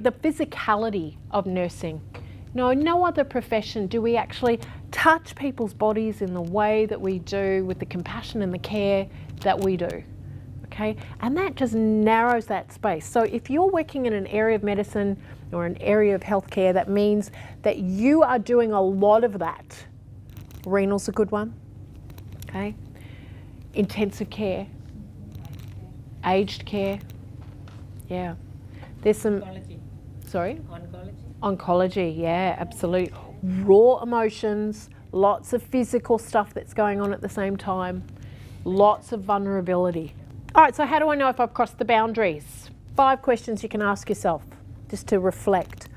The physicality of nursing. No other profession do we actually touch people's bodies in the way that we do, with the compassion and the care that we do. Okay? And that just narrows that space. So if you're working in an area of medicine or an area of healthcare, that means that you are doing a lot of that. Renal's a good one. Okay? Intensive care. Aged care. Yeah. There's some... Oncology. Sorry? Oncology. Oncology, yeah, absolutely. Raw emotions, lots of physical stuff that's going on at the same time, lots of vulnerability. All right, so how do I know if I've crossed the boundaries? 5 questions you can ask yourself just to reflect.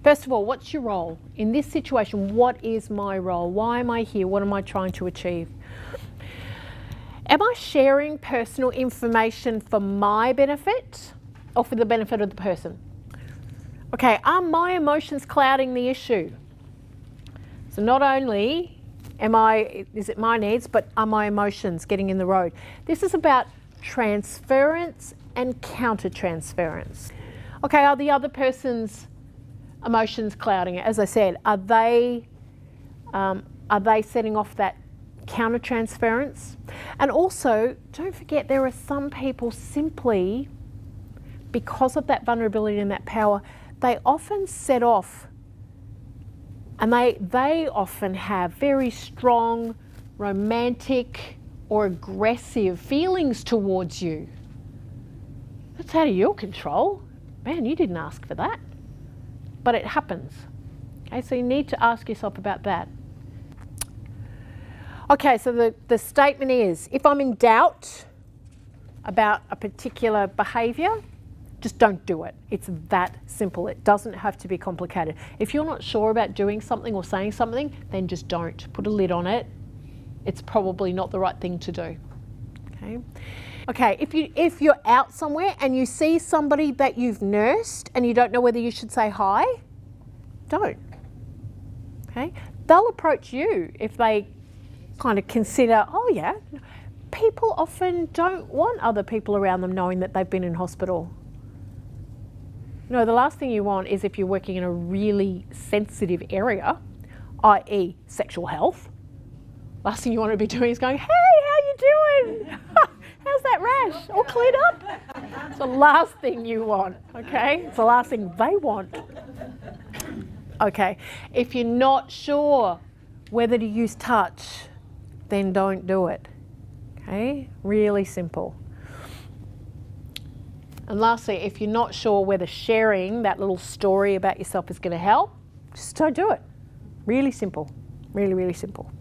First of all, what's your role? In this situation, what is my role? Why am I here? What am I trying to achieve? Am I sharing personal information for my benefit or for the benefit of the person? Okay, are my emotions clouding the issue? So not only is it my needs, but are my emotions getting in the road? This is about transference and counter-transference. Okay, are the other person's emotions clouding it? As I said, are they setting off that counter-transference? And also, don't forget, there are some people simply, because of that vulnerability and that power, they often set off, and they often have very strong romantic or aggressive feelings towards you. That's out of your control. Man, you didn't ask for that. But it happens. Okay, so you need to ask yourself about that. Okay, so the statement is, if I'm in doubt about a particular behaviour, just don't do it. It's that simple. It doesn't have to be complicated. If you're not sure about doing something or saying something, then just don't. Put a lid on it. It's probably not the right thing to do. Okay. Okay, if you're out somewhere and you see somebody that you've nursed and you don't know whether you should say hi, don't. Okay. They'll approach you if they kind of consider, oh yeah, people often don't want other people around them knowing that they've been in hospital. No, the last thing you want is, if you're working in a really sensitive area, i.e. sexual health, last thing you want to be doing is going, hey, how you doing? How's that rash? All cleared up? It's the last thing you want, okay? It's the last thing they want. Okay, if you're not sure whether to use touch, then don't do it, okay? Really simple. And lastly, if you're not sure whether sharing that little story about yourself is going to help, just don't do it. Really simple. Really, really simple.